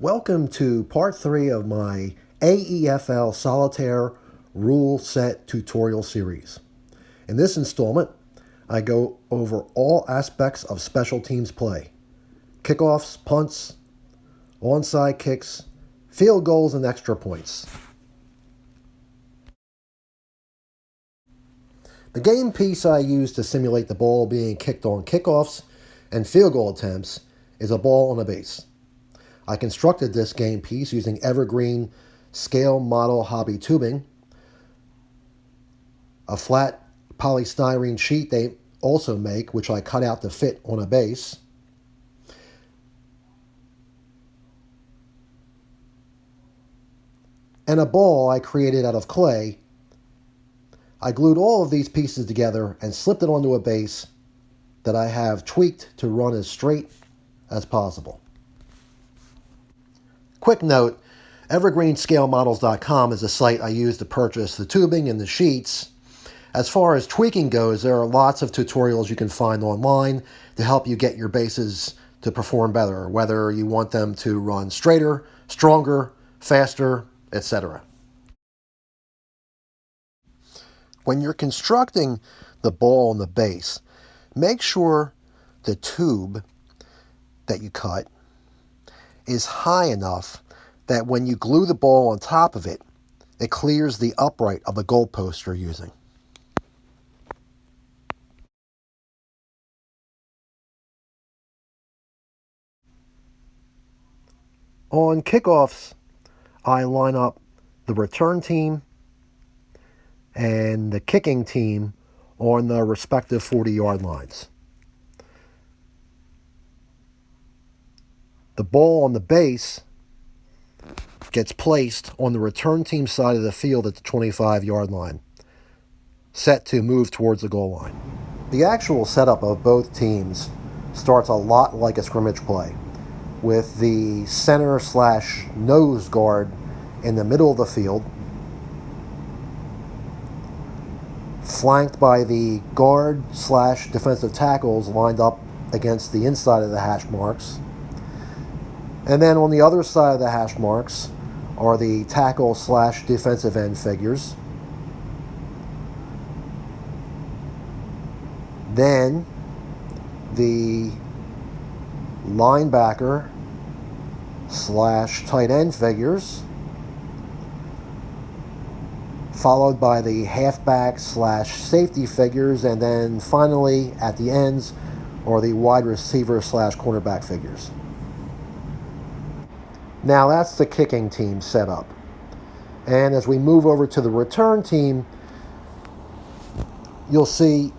Welcome to part 3 of my AEFL solitaire rule set tutorial series. In this installment, I go over all aspects of special teams play: kickoffs, punts, onside kicks, field goals, and extra points. The game piece I use to simulate the ball being kicked on kickoffs and field goal attempts is a ball on a base. I constructed this game piece using evergreen scale model hobby tubing, a flat polystyrene sheet they also make, which I cut out to fit on a base, and a ball I created out of clay. I glued all of these pieces together and slipped it onto a base that I have tweaked to run as straight as possible. Quick note, evergreenscalemodels.com is a site I use to purchase the tubing and the sheets. As far as tweaking goes, there are lots of tutorials you can find online to help you get your bases to perform better, whether you want them to run straighter, stronger, faster, etc. When you're constructing the ball on the base, make sure the tube that you cut is high enough that when you glue the ball on top of it, it clears the upright of the goalpost you're using. On kickoffs, I line up the return team and the kicking team on the respective 40-yard lines. The ball on the base gets placed on the return team side of the field at the 25-yard line, set to move towards the goal line. The actual setup of both teams starts a lot like a scrimmage play, with the center/nose guard in the middle of the field, flanked by the guard/defensive tackles lined up against the inside of the hash marks. And then on the other side of the hash marks are the tackle/defensive end figures. Then the linebacker/tight end figures, followed by the halfback/safety figures, and then finally at the ends are the wide receiver/cornerback figures. Now that's the kicking team setup. And as we move over to the return team, you'll see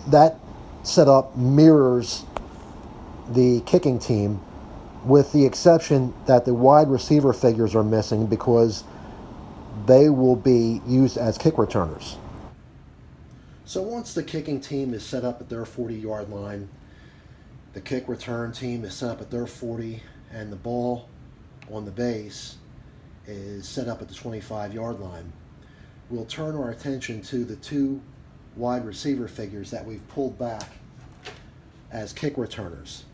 that setup mirrors the kicking team, with the exception that the wide receiver figures are missing because they will be used as kick returners. So once the kicking team is set up at their 40-yard line, the kick return team is set up at their 40, and the ball on the base is set up at the 25-yard line, we'll turn our attention to the two wide receiver figures that we've pulled back as kick returners.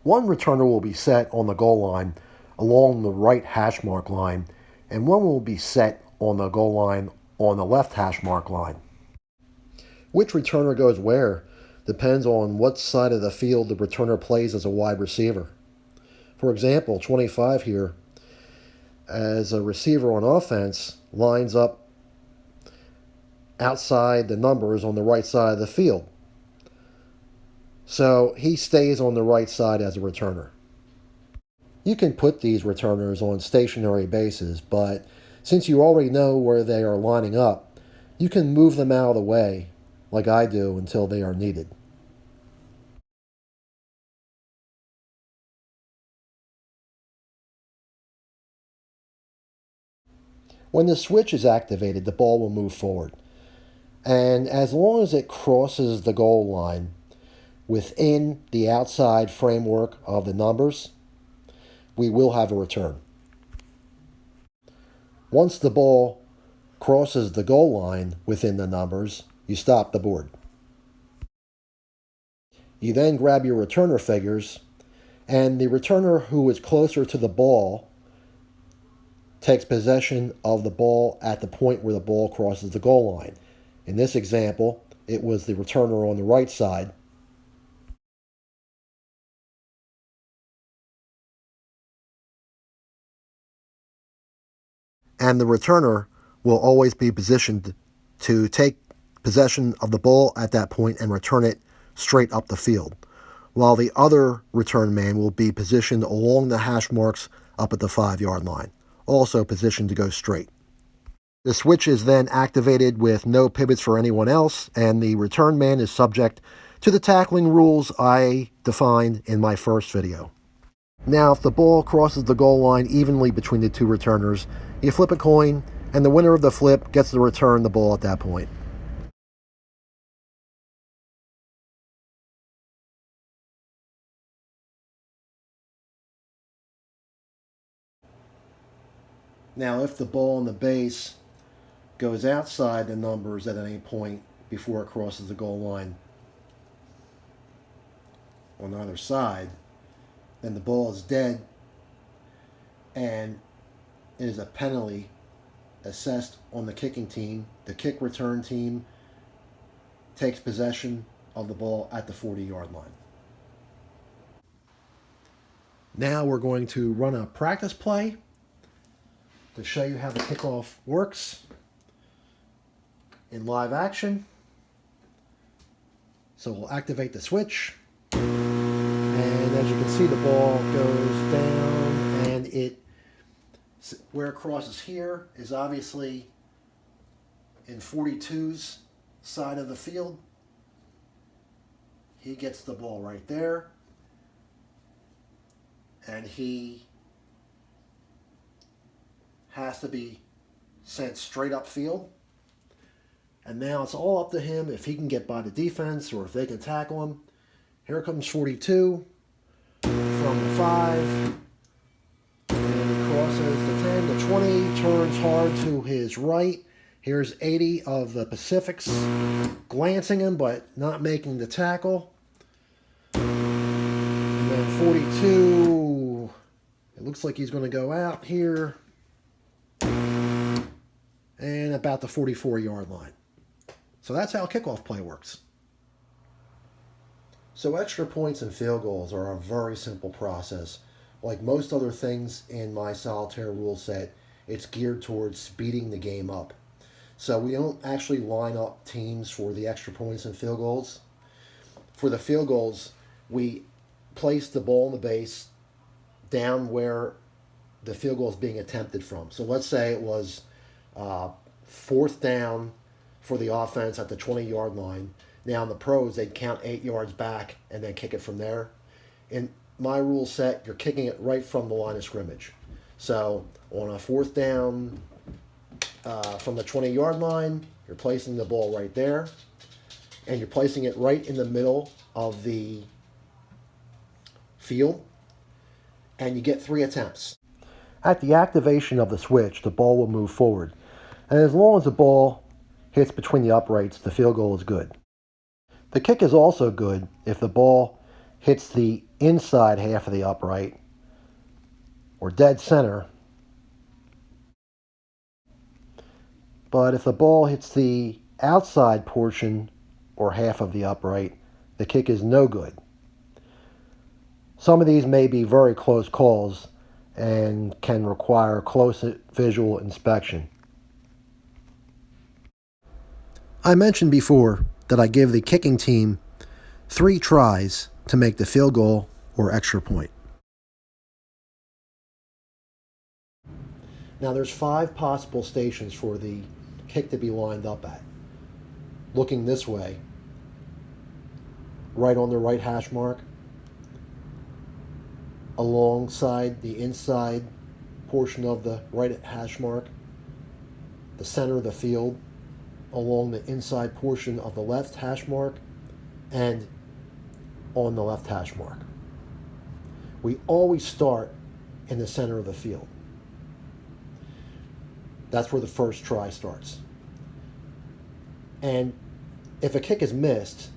One returner will be set on the goal line along the right hash mark line, and one will be set on the goal line on the left hash mark line. Which returner goes where depends on what side of the field the returner plays as a wide receiver. For example, 25 here, as a receiver on offense, lines up outside the numbers on the right side of the field. So he stays on the right side as a returner. You can put these returners on stationary bases, but since you already know where they are lining up, you can move them out of the way, like I do, until they are needed. When the switch is activated, the ball will move forward. And as long as it crosses the goal line within the outside framework of the numbers, we will have a return. Once the ball crosses the goal line within the numbers, you stop the board. You then grab your returner figures And the returner who is closer to the ball takes possession of the ball at the point where the ball crosses the goal line. In this example, it was the returner on the right side. And the returner will always be positioned to take possession of the ball at that point and return it straight up the field, while the other return man will be positioned along the hash marks up at the 5-yard line, also positioned to go straight. The switch is then activated with no pivots for anyone else, and the return man is subject to the tackling rules I defined in my first video. Now, if the ball crosses the goal line evenly between the two returners, you flip a coin, and the winner of the flip gets to return the ball at that point. Now, if the ball on the base goes outside the numbers at any point before it crosses the goal line on either side, then the ball is dead, and it is a penalty assessed on the kicking team. The kick return team takes possession of the ball at the 40-yard line. Now we're going to run a practice play to show you how the kickoff works in live action. So we'll activate the switch, and as you can see, the ball goes down, and where it crosses here is obviously in 42's side of the field. He gets the ball right there, and he has to be sent straight upfield. And now it's all up to him if he can get by the defense or if they can tackle him. Here comes 42 from the 5. And he crosses the 10, the 20, turns hard to his right. Here's 80 of the Pacifics glancing him but not making the tackle. And then 42, it looks like he's going to go out here. And about the 44-yard line. So that's how kickoff play works. So extra points and field goals are a very simple process. Like most other things in my solitaire rule set, it's geared towards speeding the game up. So we don't actually line up teams for the extra points and field goals. For the field goals, we place the ball in the base down where the field goal is being attempted from. So let's say it was 4th down for the offense at the 20-yard line. Now in the pros, they'd count 8 yards back and then kick it from there. In my rule set, you're kicking it right from the line of scrimmage. So on a 4th down from the 20-yard line, you're placing the ball right there, and you're placing it right in the middle of the field, and you get 3 attempts. At the activation of the switch, the ball will move forward, and as long as the ball hits between the uprights, the field goal is good. The kick is also good if the ball hits the inside half of the upright or dead center. But if the ball hits the outside portion or half of the upright, the kick is no good. Some of these may be very close calls and can require close visual inspection. I mentioned before that I give the kicking team 3 tries to make the field goal or extra point. Now there's 5 possible stations for the kick to be lined up at. Looking this way, right on the right hash mark, alongside the inside portion of the right hash mark, the center of the field, along the inside portion of the left hash mark, and on the left hash mark. We always start in the center of the field. That's where the first try starts. And if a kick is missed,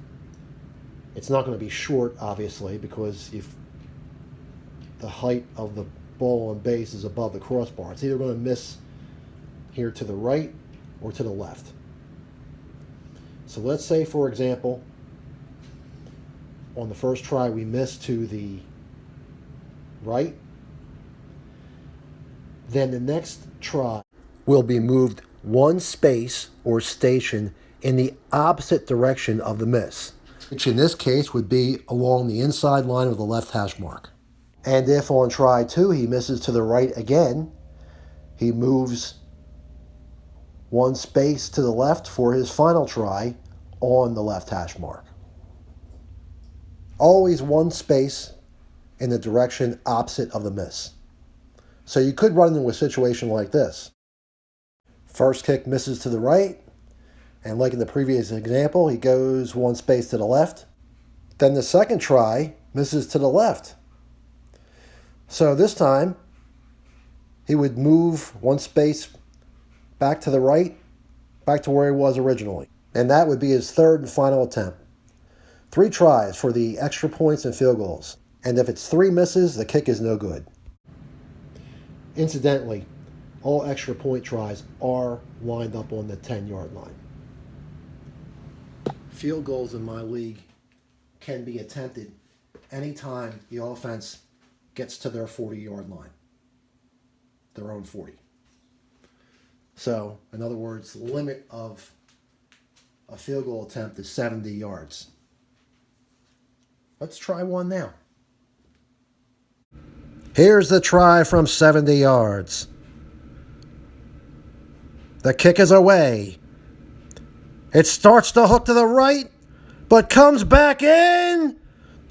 it's not going to be short, obviously, because you've the height of the ball on base is above the crossbar. It's either going to miss here to the right or to the left. So let's say, for example, on the first try we miss to the right. Then the next try will be moved one space or station in the opposite direction of the miss, which in this case would be along the inside line of the left hash mark. And if on try 2 he misses to the right again, he moves one space to the left for his final try on the left hash mark. Always one space in the direction opposite of the miss. So you could run into a situation like this. First kick misses to the right, and like in the previous example, he goes one space to the left. Then the second try misses to the left. So this time, he would move one space back to the right, back to where he was originally. And that would be his third and final attempt. 3 tries for the extra points and field goals. And if it's 3 misses, the kick is no good. Incidentally, all extra point tries are lined up on the 10-yard line. Field goals in my league can be attempted anytime the offense gets to their 40-yard line, their own 40. So, in other words, the limit of a field goal attempt is 70 yards. Let's try one now. Here's the try from 70 yards. The kick is away. It starts to hook to the right, but comes back in.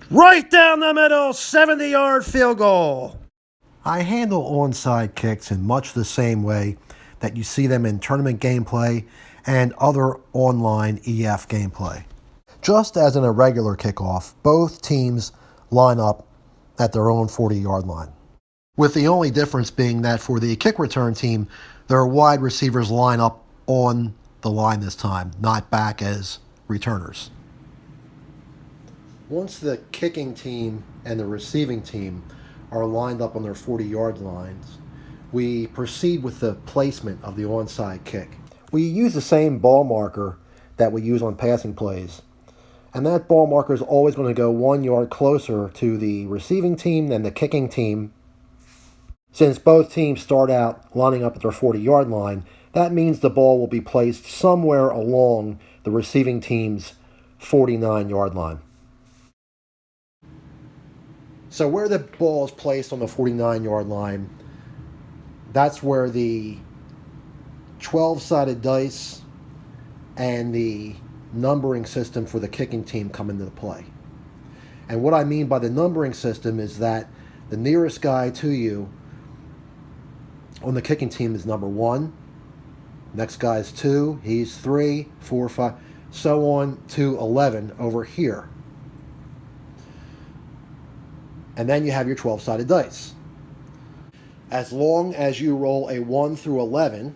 Right down the middle, 70-yard field goal. I handle onside kicks in much the same way that you see them in tournament gameplay and other online EF gameplay. Just as in a regular kickoff, both teams line up at their own 40-yard line, with the only difference being that for the kick return team, their wide receivers line up on the line this time, not back as returners. Once the kicking team and the receiving team are lined up on their 40-yard lines, we proceed with the placement of the onside kick. We use the same ball marker that we use on passing plays, and that ball marker is always going to go 1 yard closer to the receiving team than the kicking team. Since both teams start out lining up at their 40-yard line, that means the ball will be placed somewhere along the receiving team's 49-yard line. So where the ball is placed on the 49-yard line, that's where the 12-sided dice and the numbering system for the kicking team come into play. And what I mean by the numbering system is that the nearest guy to you on the kicking team is number 1. Next guy is 2. He's 3, 4, 5, so on to 11 over here. And then you have your 12-sided dice. As long as you roll a 1 through 11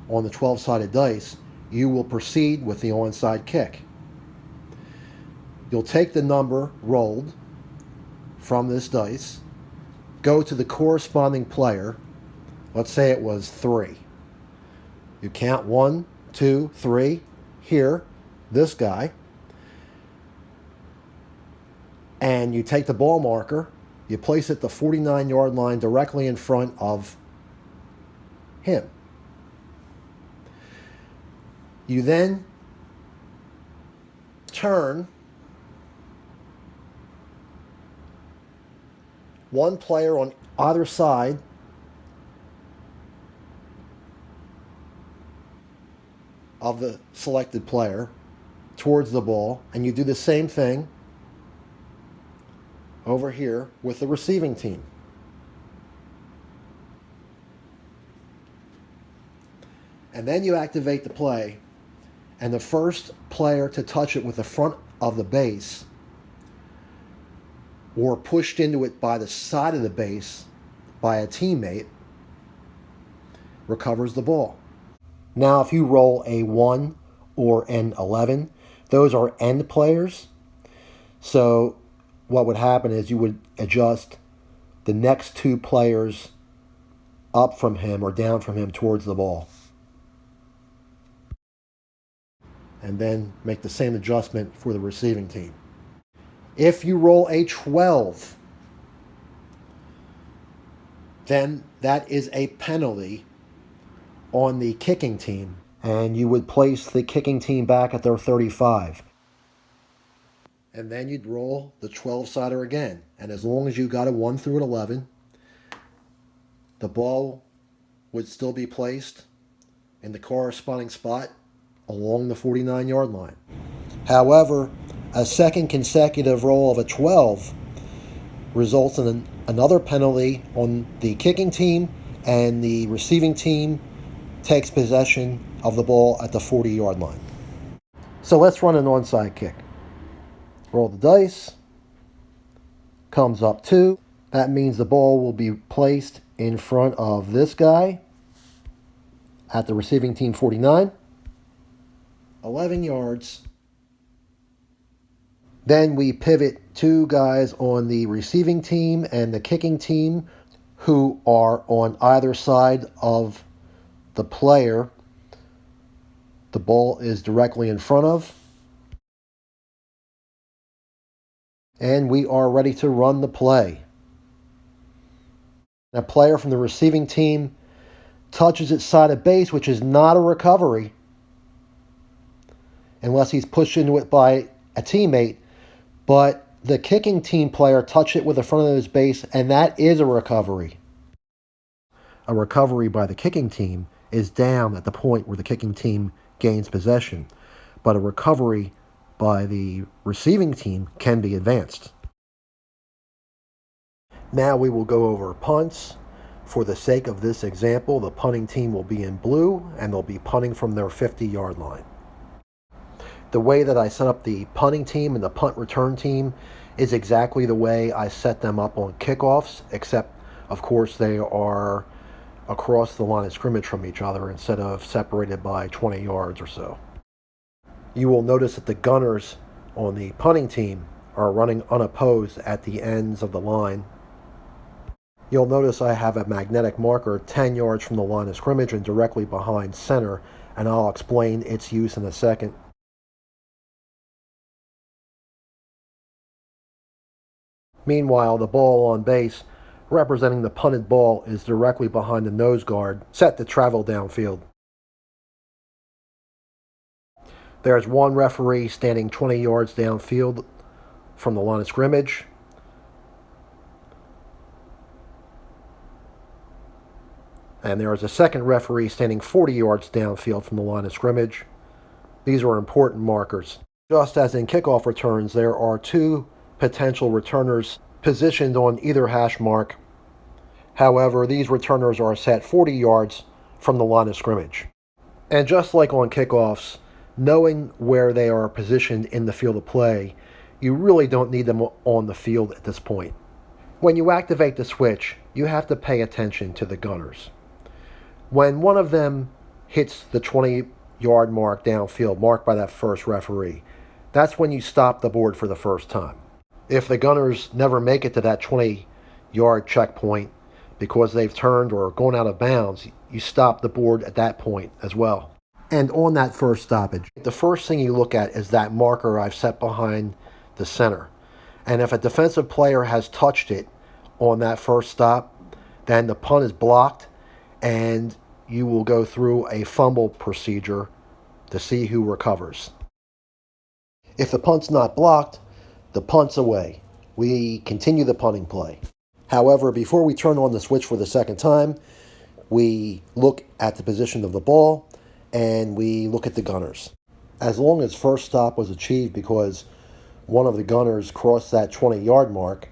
on the 12-sided dice, you will proceed with the onside kick. You'll take the number rolled from this dice, go to the corresponding player. Let's say it was 3. You count 1, 2, 3. Here, this guy. And you take the ball marker, you place it the 49-yard line directly in front of him. You then turn one player on either side of the selected player towards the ball, and you do the same thing over here with the receiving team. And then you activate the play, and the first player to touch it with the front of the base or pushed into it by the side of the base by a teammate recovers the ball. Now, if you roll a 1 or an 11, those are end players. So what would happen is you would adjust the next two players up from him or down from him towards the ball. And then make the same adjustment for the receiving team. If you roll a 12, then that is a penalty on the kicking team, and you would place the kicking team back at their 35. And then you'd roll the 12-sider again. And as long as you got a 1 through an 11, the ball would still be placed in the corresponding spot along the 49-yard line. However, a second consecutive roll of a 12 results in another penalty on the kicking team, and the receiving team takes possession of the ball at the 40-yard line. So let's run an onside kick. Roll the dice. Comes up 2. That means the ball will be placed in front of this guy at the receiving team 49. 11 yards. Then we pivot 2 guys on the receiving team and the kicking team who are on either side of the player the ball is directly in front of. And we are ready to run the play. A player from the receiving team touches its side of base, which is not a recovery unless he's pushed into it by a teammate. But the kicking team player touched it with the front of his base, and that is a recovery. A recovery by the kicking team is down at the point where the kicking team gains possession, but a recovery by the receiving team can be advanced. Now we will go over punts. For the sake of this example, the punting team will be in blue, and they'll be punting from their 50-yard line. The way that I set up the punting team and the punt return team is exactly the way I set them up on kickoffs, except, of course, they are across the line of scrimmage from each other instead of separated by 20 yards or so. You will notice that the gunners on the punting team are running unopposed at the ends of the line. You'll notice I have a magnetic marker 10 yards from the line of scrimmage and directly behind center, and I'll explain its use in a second. Meanwhile, the ball on base, representing the punted ball, is directly behind the nose guard, set to travel downfield. There's one referee standing 20 yards downfield from the line of scrimmage. And there is a second referee standing 40 yards downfield from the line of scrimmage. These are important markers. Just as in kickoff returns, there are 2 potential returners positioned on either hash mark. However, these returners are set 40 yards from the line of scrimmage. And just like on kickoffs, knowing where they are positioned in the field of play, you really don't need them on the field at this point. When you activate the switch, you have to pay attention to the gunners. When one of them hits the 20-yard mark downfield, marked by that first referee, that's when you stop the board for the first time. If the gunners never make it to that 20-yard checkpoint because they've turned or gone out of bounds, you stop the board at that point as well. And on that first stoppage, the first thing you look at is that marker I've set behind the center. And if a defensive player has touched it on that first stop, then the punt is blocked, and you will go through a fumble procedure to see who recovers. If the punt's not blocked, the punt's away. We continue the punting play. However, before we turn on the switch for the second time, we look at the position of the ball and we look at the gunners. As long as first stop was achieved because one of the gunners crossed that 20-yard mark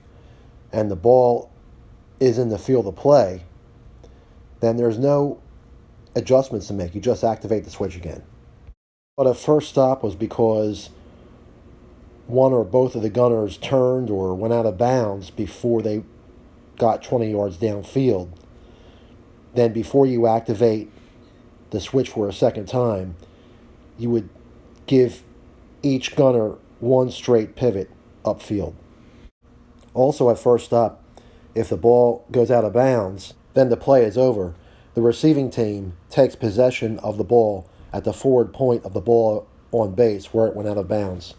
and the ball is in the field of play, then there's no adjustments to make. You just activate the switch again. But if first stop was because one or both of the gunners turned or went out of bounds before they got 20 yards downfield, then before you activate the switch for a second time, you would give each gunner one straight pivot upfield. Also at first stop, If the ball goes out of bounds, then the play is over. The receiving team takes possession of the ball at the forward point of the ball on base where it went out of bounds.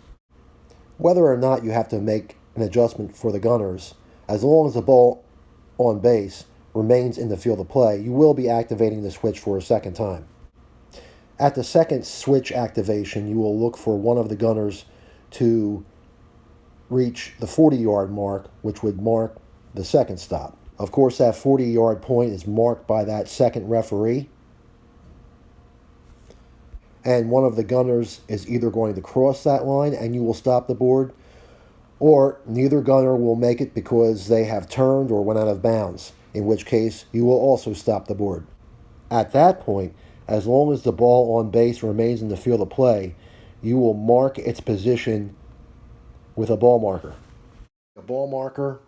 Whether or not you have to make an adjustment for the gunners, as long as the ball on base remains in the field of play, you will be activating the switch for a second time. At the second switch activation, you will look for one of the gunners to reach the 40-yard mark, which would mark the second stop. Of course, that 40-yard point is marked by that second referee, and one of the gunners is either going to cross that line and you will stop the board, or neither gunner will make it because they have turned or went out of bounds, in which case you will also stop the board. At that point, as long as the ball on base remains in the field of play, you will mark its position with a ball marker. The ball marker,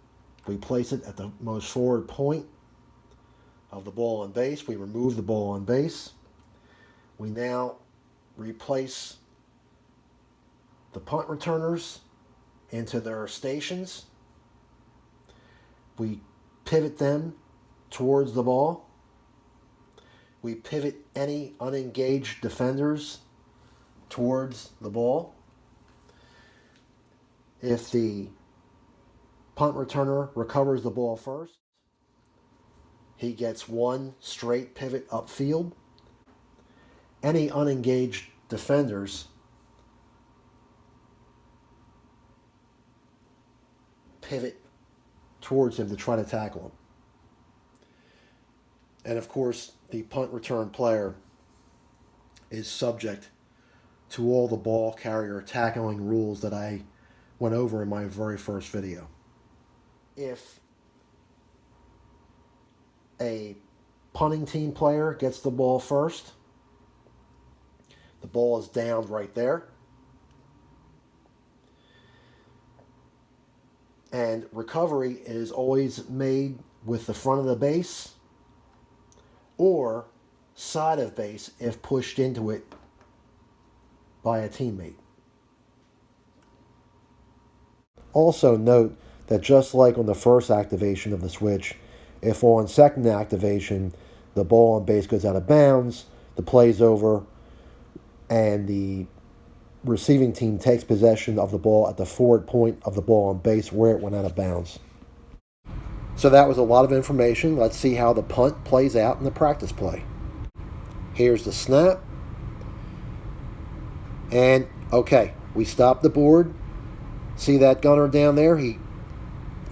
we place it at the most forward point of the ball on base. We remove the ball on base. We now replace the punt returners into their stations. We pivot them towards the ball. We pivot any unengaged defenders towards the ball. If the punt returner recovers the ball first, he gets one straight pivot upfield. Any unengaged defenders pivot towards him to try to tackle him. And of course, the punt return player is subject to all the ball carrier tackling rules that I went over in my very first video. If a punting team player gets the ball first, the ball is downed right there. And recovery is always made with the front of the base or side of base if pushed into it by a teammate. Also note that just like on the first activation of the switch, if on second activation the ball on base goes out of bounds, the play's over, and the receiving team takes possession of the ball at the forward point of the ball on base where it went out of bounds. So that was a lot of information. Let's see how the punt plays out in the practice play. Here's the snap. And, okay, we stop the board. See that gunner down there? He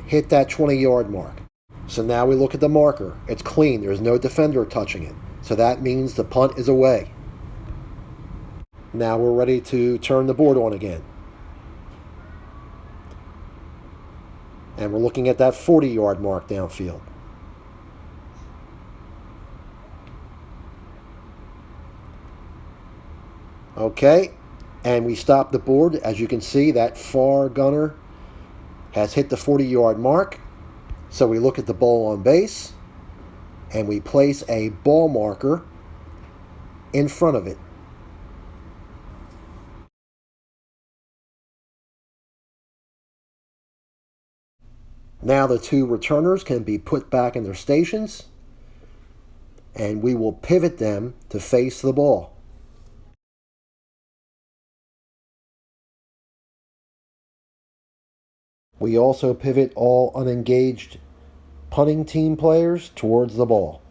hit that 20-yard mark. So now we look at the marker. It's clean. There's no defender touching it. So that means the punt is away. Now we're ready to turn the board on again. And we're looking at that 40-yard mark downfield. Okay, and we stop the board. As you can see, that far gunner has hit the 40-yard mark. So we look at the ball on base, and we place a ball marker in front of it. Now the two returners can be put back in their stations, and we will pivot them to face the ball. We also pivot all unengaged punting team players towards the ball.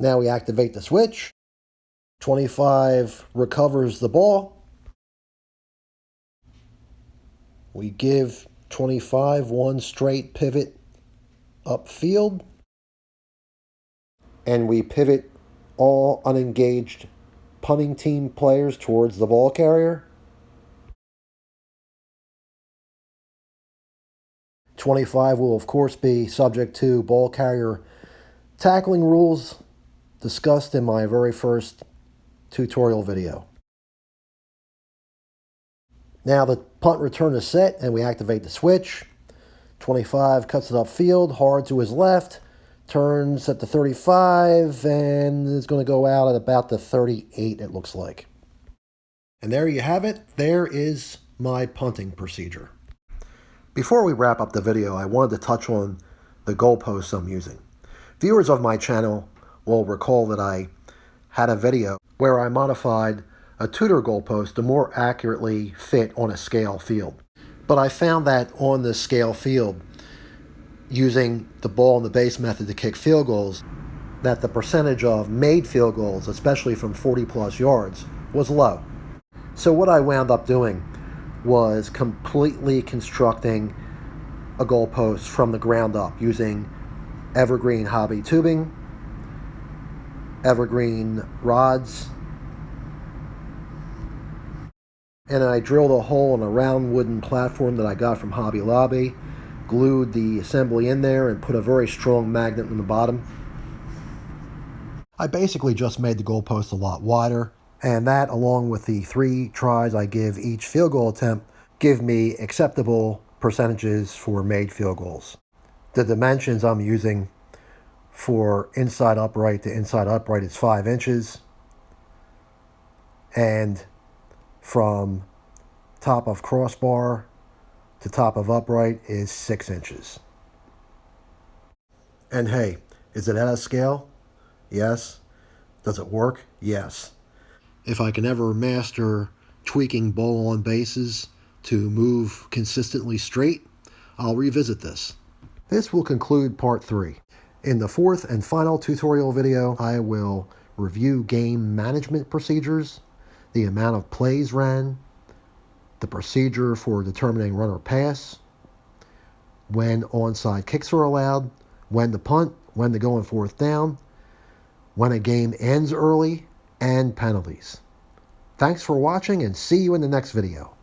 Now we activate the switch. 25 recovers the ball. We give 25 one straight pivot upfield. And we pivot all unengaged punting team players towards the ball carrier. 25 will of course be subject to ball carrier tackling rules discussed in my very first tutorial video. Now the punt return is set and we activate the switch. 25 cuts it upfield, hard to his left, turns at the 35 and is going to go out at about the 38 it looks like. And there you have it. There is my punting procedure. Before we wrap up the video, I wanted to touch on the goalposts I'm using. Viewers of my channel will recall that I had a video where I modified a tutor goalpost to more accurately fit on a scale field. But I found that on the scale field, using the ball and the base method to kick field goals, that the percentage of made field goals, especially from 40 plus yards, was low. So what I wound up doing was completely constructing a goalpost from the ground up using evergreen hobby tubing, evergreen rods, and I drilled a hole in a round wooden platform that I got from Hobby Lobby, glued the assembly in there, and put a very strong magnet in the bottom. I basically just made the goalpost a lot wider, and that, along with the 3 tries I give each field goal attempt, give me acceptable percentages for made field goals. The dimensions I'm using for inside upright to inside upright is 5 inches, and from top of crossbar to top of upright is 6 inches. And hey, is it out of scale? Yes. Does it work? Yes. If I can ever master tweaking ball on bases to move consistently straight, I'll revisit this. This will conclude part 3. In the 4th and final tutorial video, I will review game management procedures, the amount of plays ran, the procedure for determining run or pass, when onside kicks are allowed, when to punt, when to go on 4th down, when a game ends early, and penalties. Thanks for watching, and see you in the next video.